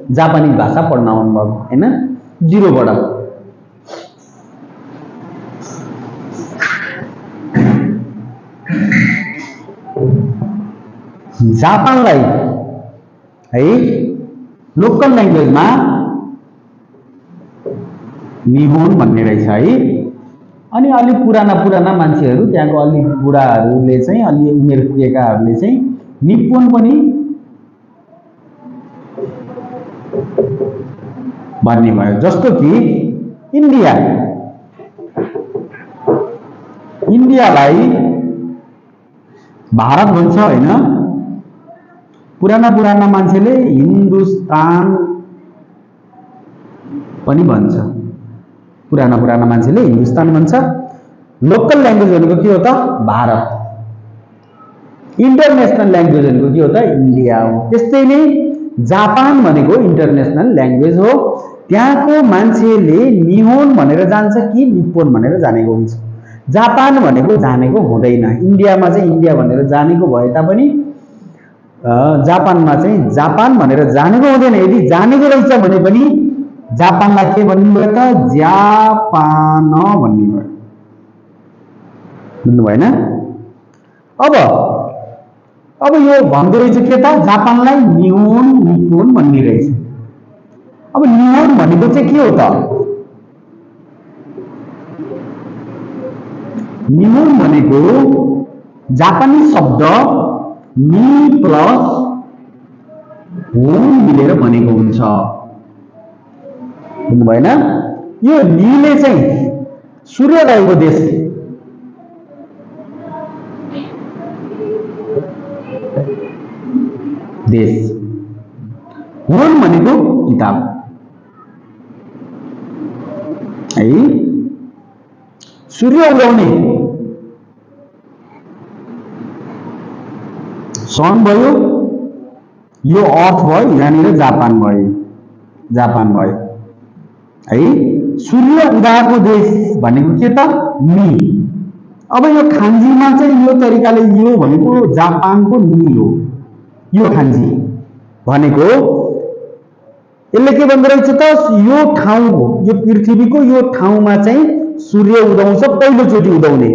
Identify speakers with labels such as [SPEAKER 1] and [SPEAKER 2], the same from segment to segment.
[SPEAKER 1] Japanese भाषा पढ्न आउनुभएको हैन, 0 बाट। जापानलाई है लोकल ल्याङ्ग्वेजमा निहोन भन्ने रहेछ है। अनि अलि पुराना मान्छेहरू, त्यहाँको अलि बुढाहरूले चाहिँ, अलि उमेर पुगेकाहरूले चाहिँ निप्पोन पनि भन्ने भयो। जस्तो कि इन्डियालाई भारत भन्छ हैन, पुराना मान्छेले हिन्दुस्तान पनि भन्छ, पुराना मान्छेले हिन्दुस्तान भन्छ। लोकल ल्याङ्ग्वेज भनेको के हो त? भारत। इन्टरनेसनल ल्याङ्ग्वेज भनेको के हो त? इन्डिया हो। त्यस्तै नै जापान भनेको इन्टरनेसनल ल्याङ्ग्वेज हो। त्यहाँको मान्छेले निहोन भनेर जान्छ कि निप्पोन भनेर जानेको हुन्छ। जापान भनेको जानेको हुँदैन। इन्डियामा चाहिँ इन्डिया भनेर जानेको भए तापनि जापानमा चाहिँ जापान भनेर जानेको हुँदैन। यदि जानेको रहेछ भने पनि जापानलाई के भन्ने भयो त? जापान भन्ने भयो। बुझ्नु भएन? अब यो भन्दो रहेछ के त? जापानलाई निहोन निप्पोन भन्ने रहेछ। अब निहोन भनेको चाहिँ के हो त? निहोन भनेको जापानी शब्द नि प्लस होन मिलेर बनेको हुन्छ। बुझ्नु भएन? यो निले चाहिँ सूर्योदयको देश, होन भनेको किताब है। सूर्य उदाउने सन भयो, यो अर्थ भयो, यहाँनिर जापान भयो है। सूर्य उदाएको देश भनेको के त? नि। अब यो खान्जीमा चाहिँ यो तरिकाले यो भनेको जापानको नि हो। यो खान्जी भनेको यसले के भन्दो रहेछ त? यो ठाउँ, यो पृथ्वीको यो ठाउँमा चाहिँ सूर्य उदाउँछ, पहिलोचोटि उदाउने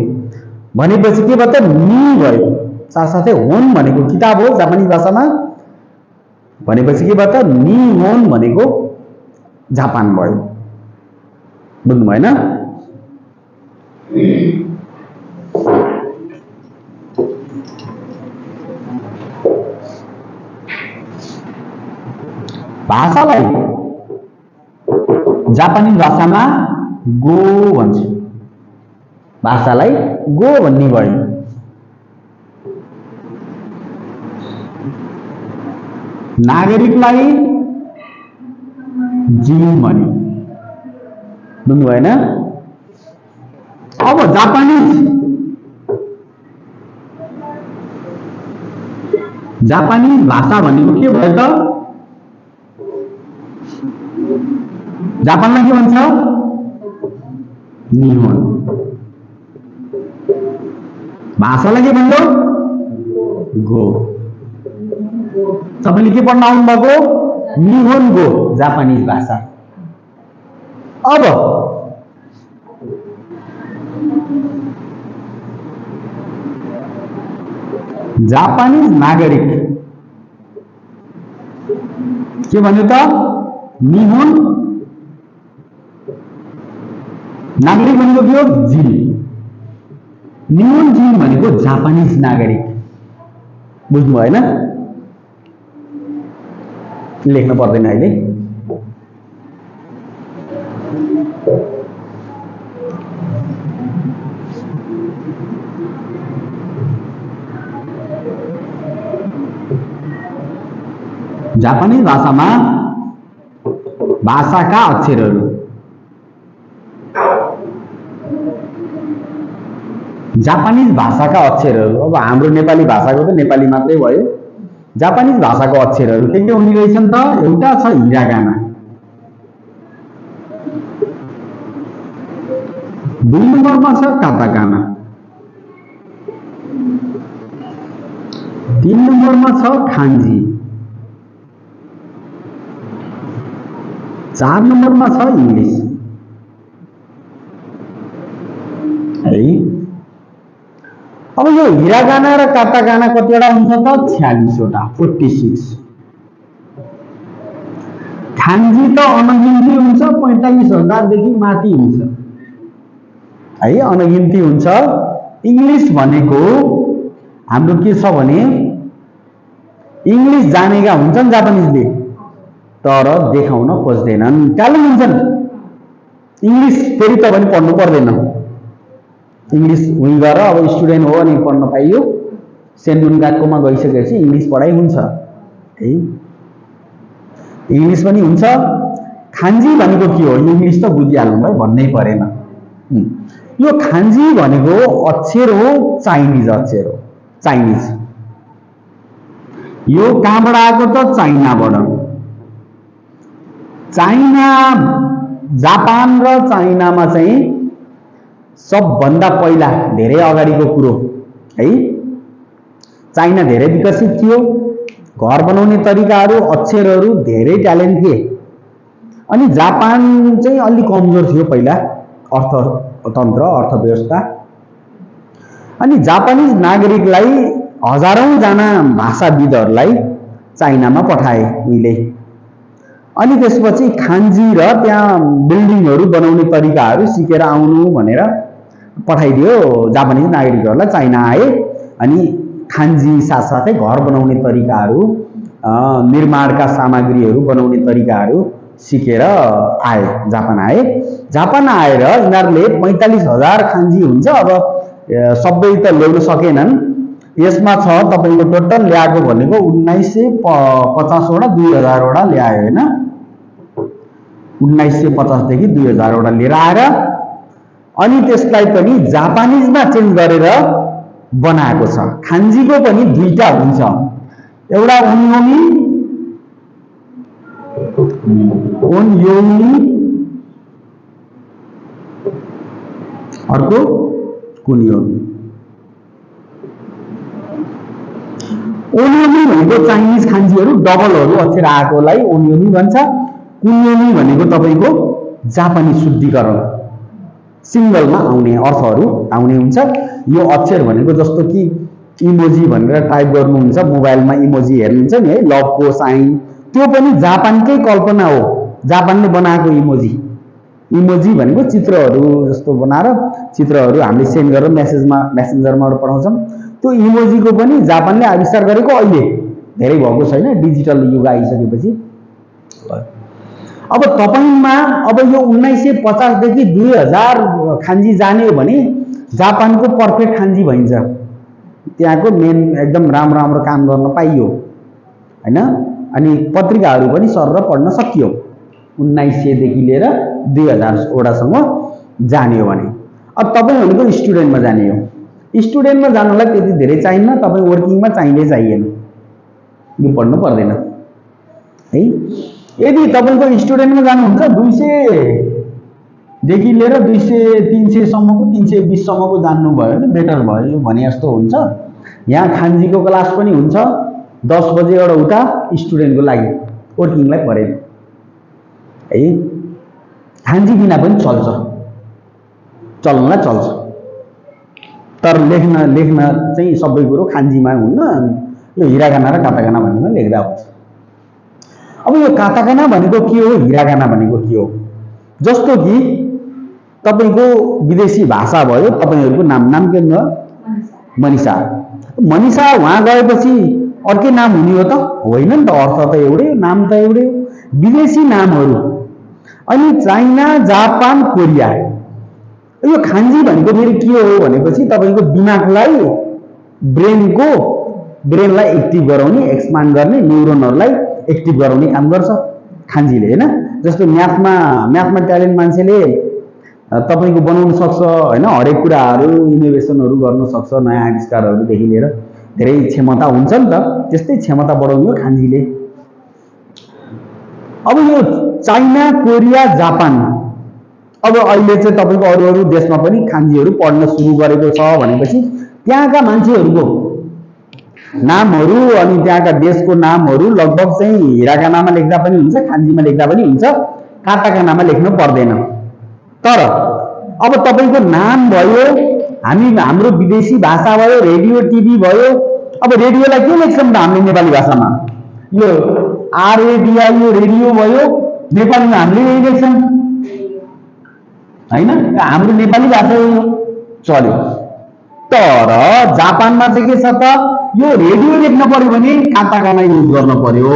[SPEAKER 1] भनेपछि के भयो त? नि भयो। साथसाथै होन भनेको किताब हो जापानी भाषामा, भनेपछि के भयो त? निहोन भनेको जापान भयो। बुझ्नु भएन? भाषालाई जापानी भाषामा गो भन्छ। भाषालाई गो भन्ने भयो। नागरिकलाई जिन भन्यो। बुझ्नु भएन? अब जापानी भाषा भनेको के भयो त? जापानलाई के भन्छ? निहोन। भाषालाई के भन्यो? गो। तपाईले के पढ्न आउनु भएको? निहोन गो, जापानिज भाषा। अब जापानिज नागरिक के भन्यो त? निहोन नागरिक भनेको के हो? जिन। निहोन जिन भनेको जापानिज नागरिक। बुझ्नु भएन? लेख्न पर्दैन अहिले। जापानी भाषामा भाषाका अक्षरहरू, जापानिज भाषाका अक्षरहरू। अब हाम्रो नेपाली भाषाको त नेपाली मात्रै भयो। जापानिज भाषाको अक्षरहरू के हुने रहेछन् त? एउटा छ हिरागाना, 2 नम्बरमा छ काताकाना, 3 नम्बरमा छ खान्जी, 4 नम्बरमा छ इङ्ग्लिस है। अब यो हिरागाना र काताकाना कतिवटा हुन्छ त 46 वटा 46। खान्जी त अनगिन्ती हुन्छ 45,000 देखि माथि हुन्छ है, अनगिन्ती हुन्छ। इङ्ग्लिस भनेको हाम्रो के छ भने इङ्ग्लिस जानेका हुन्छन् जापानिजले तर देखाउन खोज्दैनन्, ट्यालेन्ट हुन्छन्। इङ्ग्लिस फेरि तपाईले पढ्नु पर्दैन, इङ्ग्लिस उही गरेर अब स्टुडेन्ट हो अनि पढ्न पाइयो, सेन्डुनगाकोमा गइसकेपछि इङ्ग्लिस पढाइ हुन्छ है, इङ्ग्लिस पनि हुन्छ। खान्जी भनेको के हो इङ्ग्लिस त बुझिहाल्नु भयो, भन्नै परेन। यो खान्जी भनेको अक्षर हो, चाइनिज अक्षर हो, चाइनिज। यो कहाँबाट आएको त चाइनाबाट। चाइना जापान र चाइनामा चाहिँ सबभन्दा पहिला धेरै अगाडिको कुरो है, चाइना धेरै विकसित थियो, घर बनाउने तरिकाहरू अक्षरहरू धेरै ट्यालेन्ट थिए। अनि जापान चाहिँ अलि कमजोर थियो पहिला, अर्थतन्त्र अर्थव्यवस्था। अनि जापानिज नागरिकलाई हजारौं जना भाषाविदहरूलाई चाइनामा पठाए उहिले। अनि त्यसपछि खान्जी र त्यहाँ बिल्डिङहरू बनाउने तरिकाहरू सिकेर आउनु भनेर पठाइदियो जापानिज नागरिकहरूलाई, चाइना आए। अनि खान्जी साथसाथै घर बनाउने तरिकाहरू, निर्माणका सामग्रीहरू बनाउने तरिकाहरू सिकेर आए, जापान आए। जापान आएर यिनीहरूले 45,000 खान्जी हुन्छ। अब सबै त ल्याउन सकेनन्, यसमा छ तपाईको टोटल ल्याएको भनेको 1950 वटा 2000 वटा ल्यायो हैन। 1950 देखि 2000 वटा लिएर आएर अनि त्यसलाई पनि जापानिजमा चेन्ज गरेर बनाएको छ। खान्जीको पनि दुईटा हुन्छ, एउटा ओन्योमी अर्को कुनियोमी। ओन्योमी भनेको चाइनिज खान्जीहरू डबलहरू अक्षर आएकोलाई ओन्योमी भन्छ। कुनियोमी भनेको तपाईको जापानी शुद्धिकरण, सिंगलमा आउने अर्थहरू आउने हुन्छ। यो अक्षर भनेको जस्तो कि इमोजी भनेर टाइप गर्नुहुन्छ मोबाइलमा, इमोजी हेर्नुहुन्छ नि है, लभको साइन, त्यो पनि जापानकै कल्पना हो, जापानले बनाएको इमोजी। इमोजी भनेको चित्रहरू जस्तो बनाएर चित्रहरू हामीले सेन्ड गरेर मेसेन्जरमाबाट पठाउँछौँ, त्यो इमोजीको पनि जापानले आविष्कार गरेको, अहिले धेरै भएको छैन, डिजिटल युग आइसकेपछि। अब तपाईमा अब यो 1950 देखि 2000 खान्जी जान्यो भने जापानको पर्फेक्ट खान्जी भइन्छ, त्यहाँको मेन एकदम राम्रो राम्रो काम गर्न पाइयो हैन। अनि पत्रिकाहरू पनि सरर पढ्न सकियो 1900 देखि लिएर 2000 वटासम्म जान्यो भने। अब तपाई भनेको स्टुडेन्टमा जाने हो, स्टुडेन्टमा जानलाई त्यति धेरै चाहिन्न, तपाई वर्किङमा चाहिएन, यो पढ्नु पर्दैन है। यदि तपाईको स्टुडेन्टमा जानुहुन्छ 200 देखि लिएर 200 300 सम्मको 320 सम्मको जान्नु भयो भने बेटर भयो भने जस्तो हुन्छ। यहाँ खान्जीको क्लास पनि हुन्छ 10 बजेबाट उता स्टुडेन्टको लागि, वर्किङलाई परेन है। खान्जी बिना पनि चल्छ, चल्नलाई चल्छ, तर लेख्न चाहिँ सबै कुरो खान्जीमा हुन्न, यो हिरागाना र काताकाना भन्नेमा लेख्दा हुन्छ। अब यो काताकाना भनेको के हो, हिरागाना भनेको के हो, जस्तो कि तपाईको विदेशी भाषा भयो, तपाईहरुको नाम के हो, मनिषा। मनिषा वहाँ गएपछि अर्कै नाम हुने हो त होइन नि त, अर्थ त एउटै हो, नाम त एउटै हो। विदेशी नामहरू अनि चाइना जापान कोरिया, यो खान्जी भनेको फेरि के हो भनेपछि तपाईको दिमागलाई ब्रेनलाई एक्टिभ गराउने, एक्सपान्ड गर्ने, न्युरोनहरुलाई एक्टिभ गराउने काम गर्छ खान्जीले हैन। जस्तो म्याथमा ट्यालेन्ट मान्छेले तपाईको बनाउन सक्छ हैन, हरेक कुराहरू इनोभेसनहरू गर्न सक्छ, नयाँ आविष्कारहरू देखि लिएर धेरै क्षमता हुन्छ नि त, त्यस्तै क्षमता बढाउने हो खान्जीले। अब यो चाइना कोरिया जापान, अब अहिले चाहिँ तपाईको अरू देशमा पनि खान्जीहरू पढ्न सुरु गरेको छ भनेपछि त्यहाँका मान्छेहरूको नामहरू अनि त्यहाँका देशको नामहरू लगभग चाहिँ हिरागानामा लेख्दा पनि हुन्छ, खान्जीमा लेख्दा पनि हुन्छ, काटाकानामा लेख्नु पर्दैन। तर अब तपाईको नाम भयो, हाम्रो विदेशी भाषा भयो, रेडियो टिभी भयो। अब रेडियोलाई के लेख्छौँ त हामीले नेपाली भाषामा? यो आरएडिया यो रेडियो भयो, नेपालीमा हामीले यही लेख्छौँ हैन? हाम्रो नेपाली भाषा हो, चल्यो। तर जापानमा चाहिँ के छ त, यो रेडियो लेख्न पर्यो भने काटाकाना युज गर्न पर्यो,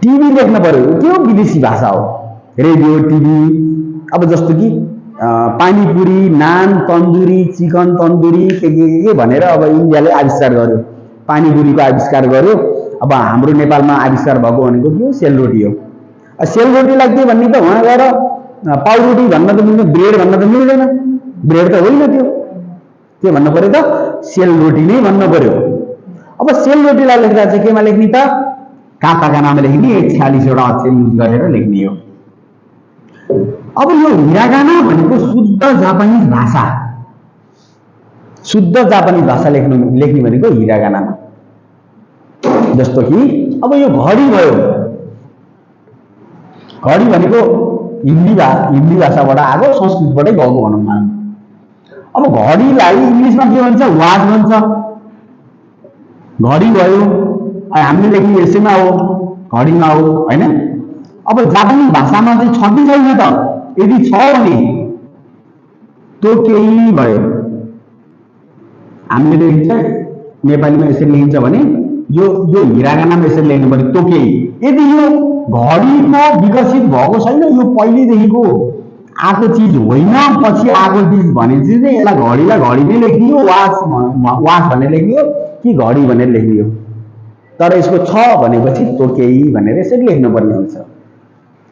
[SPEAKER 1] टिभी लेख्न पर्यो, त्यो विदेशी भाषा हो रेडियो टिभी। अब जस्तो कि पानीपुरी, नान, तन्दुरी, चिकन तन्दुरी के भनेर अब इन्डियाले आविष्कार गर्यो, पानीपुरीको आविष्कार गर्यो। अब हाम्रो नेपालमा आविष्कार भएको भनेको के हो? सेलरोटी हो। सेलरोटीलाई के भन्ने त, वहाँ गएर पाउरोटी भन्न त मिल्दैन, ब्रेड भन्न त मिल्दैन, ब्रेड त होइन त्यो, के भन्नु पर्यो त? सेलरोटी नै भन्नु पर्यो। अब सेलरोटीलाई लेख्दा चाहिँ केमा लेख्ने त? काटाकानामा लेख्ने, 46 वटा अक्षर युज गरेर लेख्ने हो। अब यो हिरागाना भनेको शुद्ध जापानिज भाषा, शुद्ध जापानिज भाषा लेख्ने भनेको हिरागानामा। जस्तो कि अब यो घडी भयो, घडी भनेको हिन्दी भाषाबाट आएको, संस्कृतबाटै गएको भनौँ न। अब घडीलाई इङ्ग्लिसमा के भन्छ? वाच भन्छ। घडी भयो, हामीले लेख्ने यसैमा हो, घडीमा हो हैन? अब जापानी भाषामा चाहिँ छ कि छैन त? यदि छ भने त्यो केही भयो, हामीले लेख्छ नेपालीमा यसरी लेखिन्छ भने यो हिरागानामा यसरी लेख्नु पर्यो, त्यो केही। यदि यो घडीको विकसित भएको छैन, यो पहिलेदेखिको आएको चिज होइन, पछि आएको चिज भने चाहिँ यसलाई घडीलाई घडी नै लेख्ने हो, वाच भनेर लेख्ने हो कि घडी भनेर लेख्ने हो। तर यसको छ भनेपछि त्यो केही भनेर यसरी लेख्नुपर्ने हुन्छ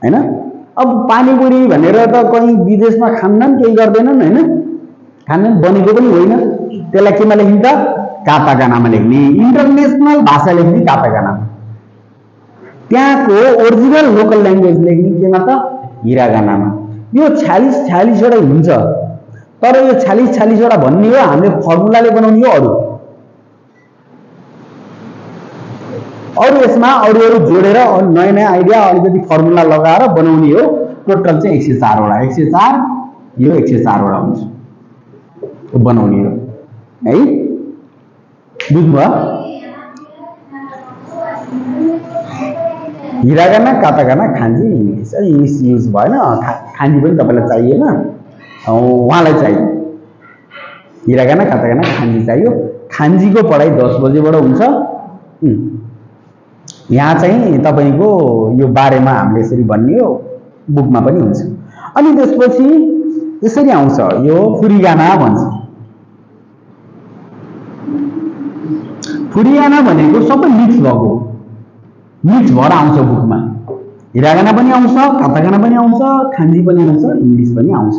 [SPEAKER 1] हैन? अब पानीपुरी भनेर त कहीँ विदेशमा खान्नन्, केही गर्दैनन् हैन, खान्नन्, बनेको पनि होइन। त्यसलाई केमा लेख्ने त? काटाकानामा लेख्ने, इन्टरनेसनल भाषा लेख्ने काटाकानामा। त्यहाँको ओरिजिनल लोकल ल्याङ्ग्वेज लेख्ने केमा त? हिरागानामा। यो 46 वटा हुन्छ, तर यो 46 वटा भन्ने हो हामीले फर्मुलाले बनाउने हो। अरू यसमा अरू जोडेर नयाँ आइडिया अलिकति फर्मुला लगाएर बनाउने हो। टोटल चाहिँ 104 वटा, 104 यो 104 वटा हुन्छ बनाउने हो है। बुझ्नुभयो? हिरागाना, काटाकाना, खान्जी, इङ्ग्लिस युज भएन। खान्जी पनि तपाईँलाई चाहिएन, उहाँलाई चाहियो। हिरागाना, काटाकाना, खान्जी चाहियो। खान्जीको पढाइ 10 बजेबाट हुन्छ। यहाँ चाहिँ तपाईँको यो बारेमा हामीले यसरी भन्ने हो, बुकमा पनि हुन्छ। अनि त्यसपछि यसरी आउँछ, यो फुरिगाना भन्छ। फुरिगाना भनेको सबै मिक्स भएको, मिक्स भएर आउँछ बुकमा। हिरागाना पनि आउँछ, काटाकाना पनि आउँछ, खान्जी पनि आउँछ, इङ्ग्लिस पनि आउँछ।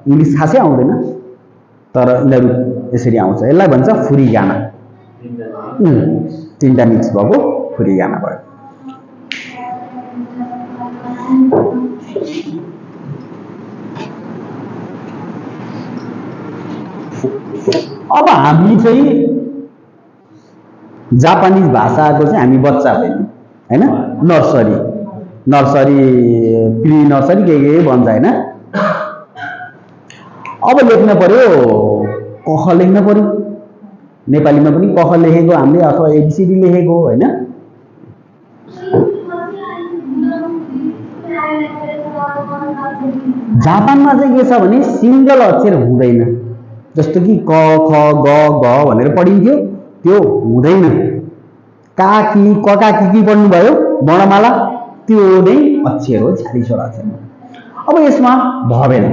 [SPEAKER 1] इङ्ग्लिस खासै आउँदैन, तर यिनीहरू यसरी आउँछ। यसलाई भन्छ फुरिगाना। तीनटा मिक्स भएको फुरिगाना भयो। अब हामी चाहिँ जापानिज भाषाको चाहिँ हामी बच्चा भयौँ हैन? नर्सरी, प्री नर्सरी के भन्छ हैन? अब लेख्न पर्यो, कख लेख्न पर्यो। नेपालीमा पनि कख लेखेको हामीले, अथवा एबीसीडी लेखेको हैन? जापानमा चाहिँ के छ भने सिंगल अक्षर हुँदैन। जस्तो कि क ख ग घ भनेर पढिन्थ्यो, त्यो हुँदैन। का कि कका कि पढ्नु भयो वर्णमाला, त्यो नै अक्षर हो, 46 वटा अक्षर। अब यसमा भवेल,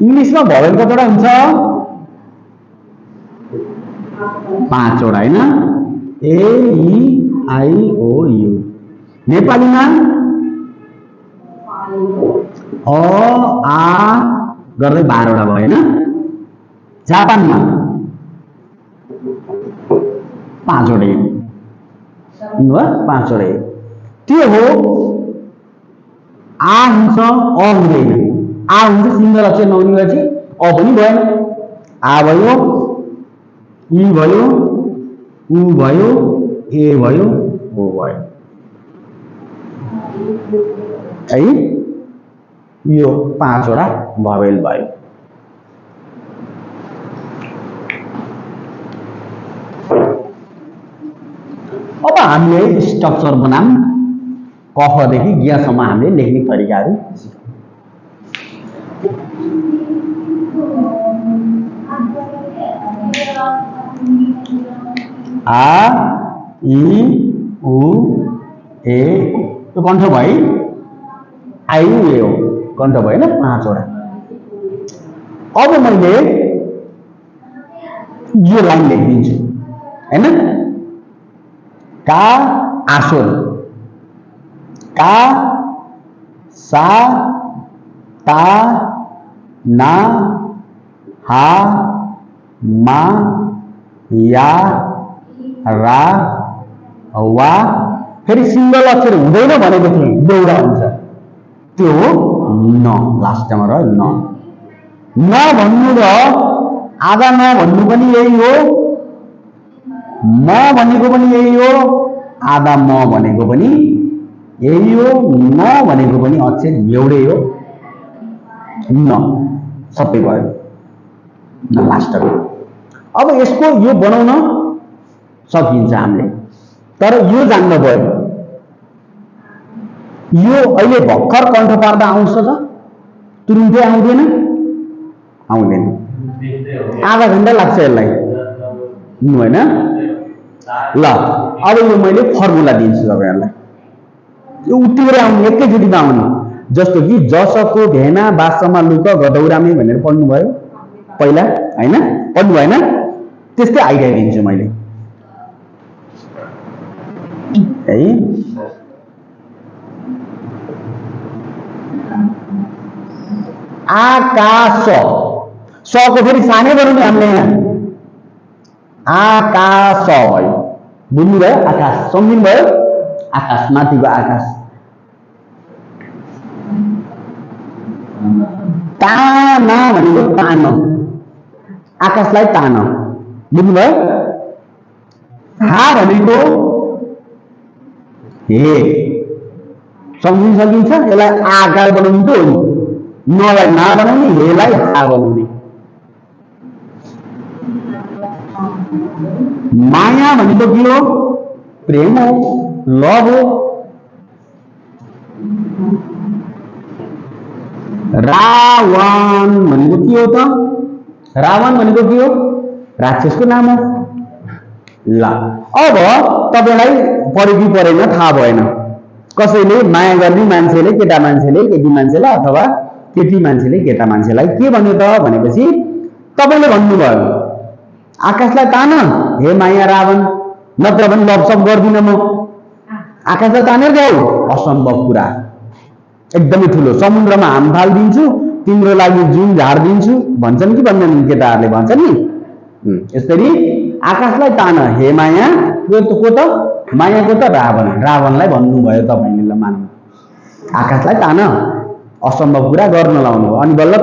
[SPEAKER 1] इङ्ग्लिसमा भवेल कतिवटा हुन्छ? 5 वटा हैन? ए ई आई ओ यू। नेपालीमा अ आ गर्दै 12 वटा भयो हैन? जापानमा 5 वटा, 5 वटा। त्यो हो आ हुन्छ, अ हुँदैन। आ हुन्छ सिंगल अक्षर नहुनेपछि अ पनि भएन। आ भयो, ई भयो, उ भयो, ए भयो ओ भयो है। यो 5 वटा भवेल भयो। अब हामीले स्ट्रक्चर बनाम कखदेखि ज्ञसम्म हामीले लेख्ने तरिकाहरू सिक्यौं। आ इ उ ए यो कण्ठ भयो, आई उ ए हो कण्ठ भयो ना 5 वटा। अब मैले यो लाइन लेखिदिन्छु हैन, का आसोल, का सा ता ना हा मा या रा वा, फेरि सिंगल अक्षर हुँदैन भनेको थिएँ, बेउडा हुन्छ, त्यो हो न, लास्टमा रह्यो न। न भन्नु र आधा न भन्नु पनि यही हो, म भनेको पनि यही हो, आधा म भनेको पनि यही हो, न भनेको पनि अक्षर एउटै हो, न सबै भयो न लास्टको। अब यसको यो बनाउन सकिन्छ हामीले, तर यो जान्न पर्यो। यो अहिले भर्खर कण्ठ पार्दा आउँछ त, तुरुन्तै आउँदैन, आउँदैन, आधा घण्टा लाग्छ यसलाई होइन। ल अब यो मैले फर्मुला दिन्छु तपाईहरुलाई, यो उठेर आउने एकैचोटिमा आउने, जस्तो कि जसको भेना बासमा लुक गदौरामे भनेर पढ्नु भयो पहिला हैन, पढ्नु भएन, त्यस्तै आइडिया दिन्छु मैले है। आकाश, सको फेरि सानै बनाउने हामीले यहाँ, आकाश भयो, बुझ्नु भयो, आकाश सम्झिनु भयो, आकाश माथिको आकाश। ताना भनेको तान, आकाशलाई तान, बुझ्नु भयो। हा भनेको हे, सम्झिन सकिन्छ, यसलाई आकार बनाउनु त हो, नलाई ना बनाउने, हेलाई हा बनाउने। माया भनेको के हो, प्रेम हो, लभ हो। रावण भनेको के हो त, रावण भनेको के हो, राक्षसको नाम हो। ल अब तपाईलाई पढ्यो कि पढेन थाहा भएन, कसैले माया गर्ने मान्छेले केटा मान्छेले केटी मान्छेलाई अथवा केटी मान्छेले केटा मान्छेलाई के भन्यो त भनेपछि तपाईले भन्नुभयो आकाशलाई तान हे माया रावण, नत्र भने लभसप गर्दिन म। आकाशलाई तानेर गयो, असम्भव कुरा, एकदमै ठुलो समुद्रमा हाम फालिदिन्छु, तिम्रो लागि जुन झारिदिन्छु भन्छन् कि भन्दैनन् केटाहरूले, भन्छन् नि। यसरी आकाशलाई तान हे माया, को त मायाको त रावण, रावणलाई भन्नुभयो तपाईले, ल मान्नु, आकाशलाई तान असम्भव कुरा गर्न लाउनु, अनि बल्ल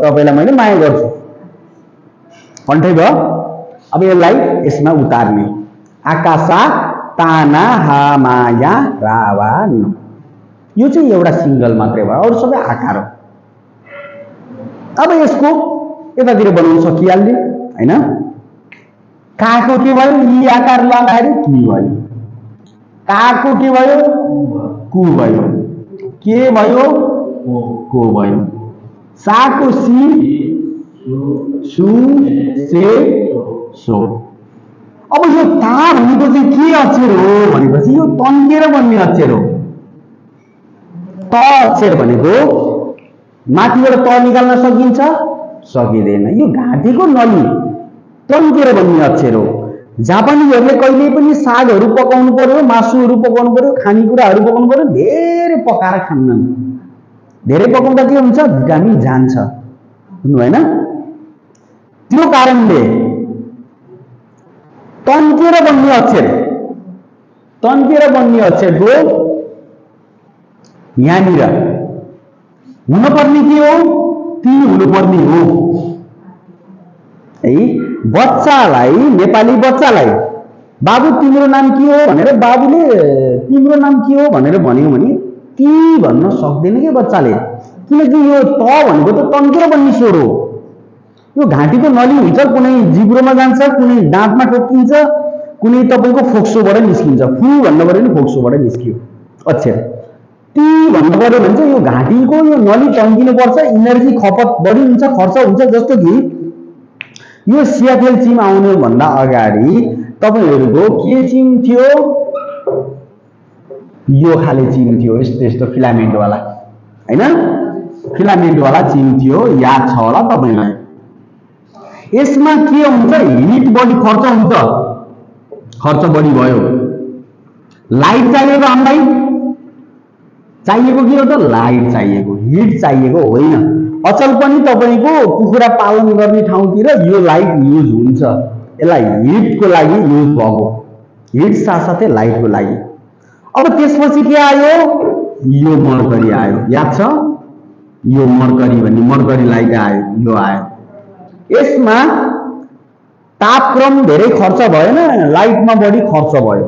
[SPEAKER 1] तपाईलाई मैले माया गर्छु, कण्ठै भयो। अब यसलाई यसमा उतार्ने, आकाशा ताना हा माया रावण, यो चाहिँ एउटा सिंगल मात्रै भयो, अरु सबै आकार हो। अब यसको यतातिर बनाउन सकिहाल्यो हैन। काको के भयो, यी आकार लगाएर कि भयो, काको के भयो, कु भयो, के भयो, को भयो, साको सी, सु से सो। अब यो ता भनेको चाहिँ के अक्षर हो भनेपछि यो तन्केर बन्ने अक्षर हो। त अक्षर भनेको माथिबाट त निकाल्न सकिन्छ, सकिँदैन, यो घाँटीको नली तन्केर बन्ने अक्षर हो। जापानीहरूले कहिले पनि सागहरू पकाउनु पर्यो, मासुहरू पकाउनु पर्यो, खानेकुराहरू पकाउनु पर्यो, धेरै पकाएर खान्नन्, धेरै पकाउँदा के हुन्छ, भिटामिन जान्छ, बुझ्नु भएन। त्यो कारणले तन्केर बन्ने अक्षर, तन्केर बन्ने अक्षरको यहाँनिर हुनुपर्ने के हो, ती हुनुपर्ने हो है। बच्चालाई, नेपाली बच्चालाई बाबु तिम्रो नाम के हो भनेर बाबुले तिम्रो नाम के हो भनेर भन्यो भने ती भन्न सक्दैन के बच्चाले, किनकि यो त भनेको त तन्केर बन्ने स्वर हो। यो घाँटीको नली हुन्छ, कुनै जिब्रोमा जान्छ, कुनै दाँतमा ठोकिन्छ, कुनै तपाईँको फोक्सोबाट निस्किन्छ। फु भन्नु पर्यो नि फोक्सोबाट निस्कियो। अच्छा, ती भन्नु पर्यो भने चाहिँ यो घाँटीको यो नली तन्किनुपर्छ, इनर्जी खपत बढी हुन्छ, खर्च हुन्छ। जस्तो कि यो सियाफेल चिम आउनु भन्दा अगाडि तपाईहरुको के चिम थियो, यो खाले चिम थियो, यस्तो यस्तो फिलामेन्ट वाला, हैन? फिलामेन्ट वाला चिम थियो, याद छ होला तपाईलाई। यसमा के हुन्छ, हिट बढी खर्च हुन्छ, खर्च बढी भयो। लाइट चाहिएको हामीलाई, चाहिएको के हो त, लाइट चाहिएको, हिट चाहिएको होइन। अचल पनि तपाईको कुखुरा पालन गर्ने ठाउँतिर यो लाइट युज हुन्छ, यसलाई हिटको लागि युज भएको, हिट साथसाथै लाइटको लागि। अब त्यसपछि के आयो, यो मर्करी आयो, याद छ? यो मर्करी भन्ने मर्करी लाइट आयो, यो आयो। यसमा तापक्रम धेरै खर्च भएन, लाइटमा बढी खर्च भयो।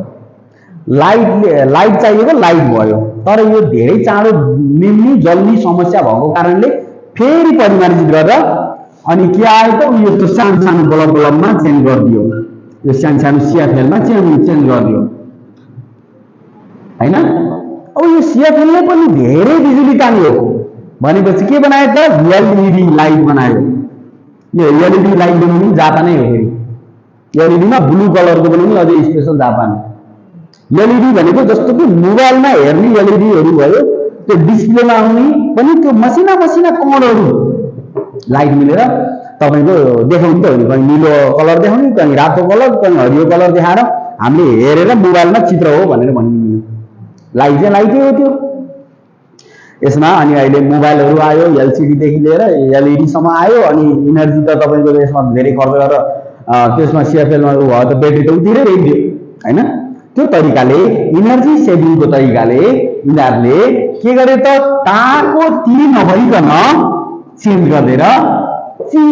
[SPEAKER 1] लाइट चाहिएको लाइट भयो, तर यो धेरै चाँडो निम्नि जल्ने समस्या भएको कारणले फेरि परिमार्जित गरेर अनि के आयो त, यो त सानो सानो बल्बमा चेन्ज गरिदियो, यो सानो सानो सियाफेलमा चेन्ज गरिदियो, हैन? अब यो सियाफेलले पनि धेरै बिजुली तान्यो भनेपछि के बनायो त, एलईडी लाइट बनायो। यो एलईडी लाइट बनाउनु जापानै हो। फेरि एलईडीमा ब्लू कलरको बनाउनु अझै स्पेशल जापान। एलईडी भनेको जस्तो कि मोबाइलमा हेर्ने एलईडीहरु भयो, त्यो डिस्प्लेमा आउने पनि त्यो मसिना मसिना कलरहरु लाइट मिलेर तपाईको देखाउनु त हो, कहीं नीलो कलर देखाउने, कहीं रातो कलर, कहीं हरियो कलर देखाएर हामीले हेरेर मोबाइलमा चित्र हो भनेर भनिदिनु। लाइट चाहिँ लाइटै हो त्यो। यसमा अनि अहिले मोबाइलहरु आयो, एलसीडी देखि लिएर एलईडी सम्म आयो। अनि इनर्जी त तपाईको यसमा धेरै खर्च गरेर त्यसमा सिएफएलमा भयो त ब्याट्री त उतिरै रहिदियो, हैन? त्यो तरिकाले इनर्जी सेभिङको तरिकाले यिनीहरूले के गरे त, ताको ती नभइकन चेन्ज गरेर ची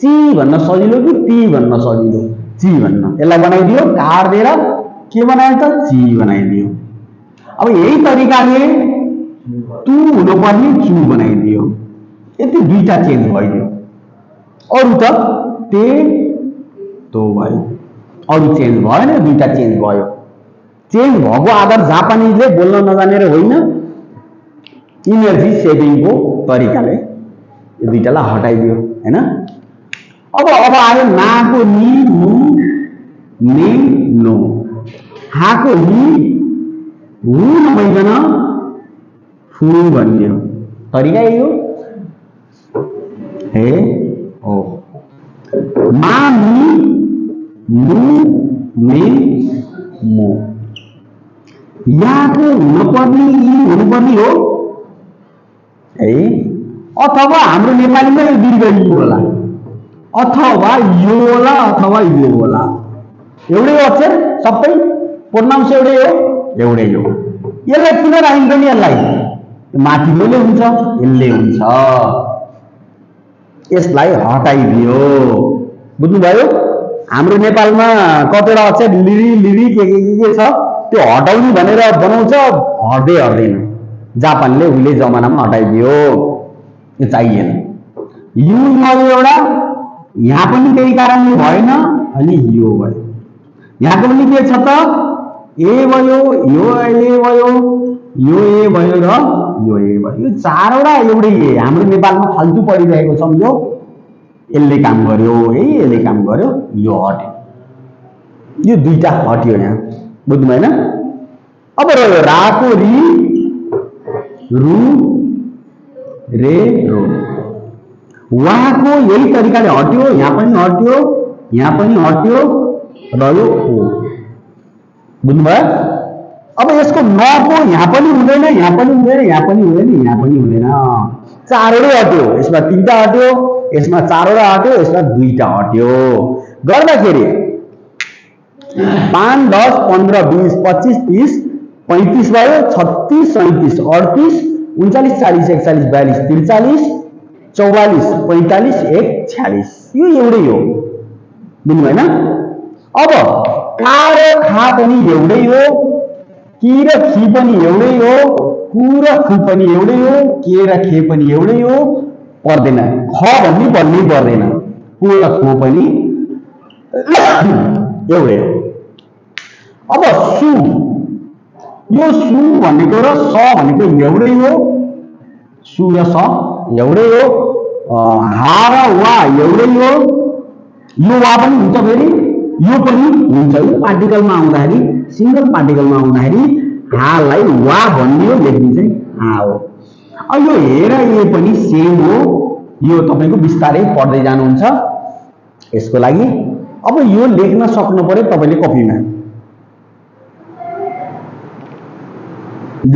[SPEAKER 1] ची भन्न सजिलो कि ती भन्न सजिलो, ची भन्न, यसलाई बनाइदियो, काट्दिएर के बनायो त, ची बनाइदियो। अब यही तरिकाले तु हुनुपर्ने चु बनाइदियो। यति दुईटा चेन्ज भइदियो, अरु त ते तो भयो, अरु चेन्ज भएन, दुईटा चेन्ज भयो। चेन्ज भएको आधार जापानिजले बोल्न नजानेर होइन, इनर्जी सेभिङको तरिकाले यो दुईटालाई हटाइदियो, हैन? अब आयो नाको नि नु ने नो, हाको हि हु नभइकन फु भन्ने तरिका यही हो। हे ओ मा नि नु ने मो, यहाँको हुनुपर्ने यी हुनुपर्ने हो है, अथवा हाम्रो नेपालीमा यो दीर्घ यी होला, अथवा यो होला, अथवा यो होला। एउटै अक्षर, सबै प्रोनाउन्स एउटै हो, एउटै हो। यसलाई किन राखिन्छ नि, यसलाई माथिल्लोले हुन्छ, यसले हुन्छ, यसलाई हटाइदियो। बुझ्नुभयो? हाम्रो नेपालमा कतिवटा अक्षर लिरी लिरी के छ, त्यो हटाउनु भनेर बनाउँछ, हट्दैन। जापानले उहिले जमानामा हटाइदियो, यो चाहिएन। यु भयो एउटा, यहाँ पनि त्यही कारणले भएन, अनि यो भयो। यहाँको पनि के छ त, ए भयो, यो ए भयो, यो ए भयो र यो ए भयो। यो चारवटा एउटै ए। हाम्रो नेपालमा फाल्तु परिरहेको सम्झो, यसले काम गर्यो है, यसले काम गर्यो, यो हट्यो, यो दुईटा हट्यो यहाँ। बुझ्नु भएन? अब रह्यो राको रि, रु रे रो, वहाँको यही तरिकाले हट्यो, यहाँ पनि हट्यो, यहाँ पनि हट्यो, रह्यो ओ। बुझ्नुभयो? अब यसको नको यहाँ पनि हुँदैन, यहाँ पनि हुँदैन, यहाँ पनि हुँदैन, यहाँ पनि हुँदैन, चारवटै हट्यो। यसमा तीनटा हट्यो, यसमा चारवटा हट्यो, यसमा दुईटा हट्यो। गर्दाखेरि 5, 10, 15, 20, 25, 30, 35 भयो, 36, 37, 38, 39, 40, 41, 42, 43, 44, 45, 1, 46। यो एउटै हो। बुझ्नु भएन? अब का र खा पनि एउटै हो, कि र खी पनि एउटै हो, कु र खु पनि एउटै हो, के र खे पनि एउटै हो, पर्दैन। ख भन्ने भन्नै पर्दैन, कु र खु पनि एउटै हो। अब सु, यो सु भनेको र स भनेको एउटै हो, सु र स एउटै हो। हा र वा एउटै हो, यो वा पनि हुन्छ, फेरि यो पनि हुन्छ। यो पार्टिकलमा आउँदाखेरि, सिंगल पार्टिकलमा आउँदाखेरि हालाई वा भनियो, लेख्ने चाहिँ हा हो। अब यो हे र ए पनि सेम हो, यो तपाईको बिस्तारै पढ्दै जानुहुन्छ यसको लागि। अब यो लेख्न सक्नु पर्यो तपाईले कपीमा।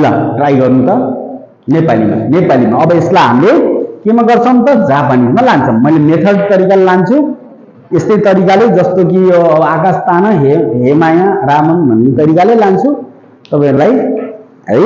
[SPEAKER 1] ल ट्राई गर्नु त नेपालीमा। नेपालीमा अब यसलाई हामीले केमा गर्छौं त, जापानिजमा लान्छौं। मैले मेथड तरिकाले लान्छु, यस्तै तरिकाले, जस्तो कि यो आकाश ताना हे माया रामन भन्ने तरिकाले लान्छु तपाईहरुलाई है।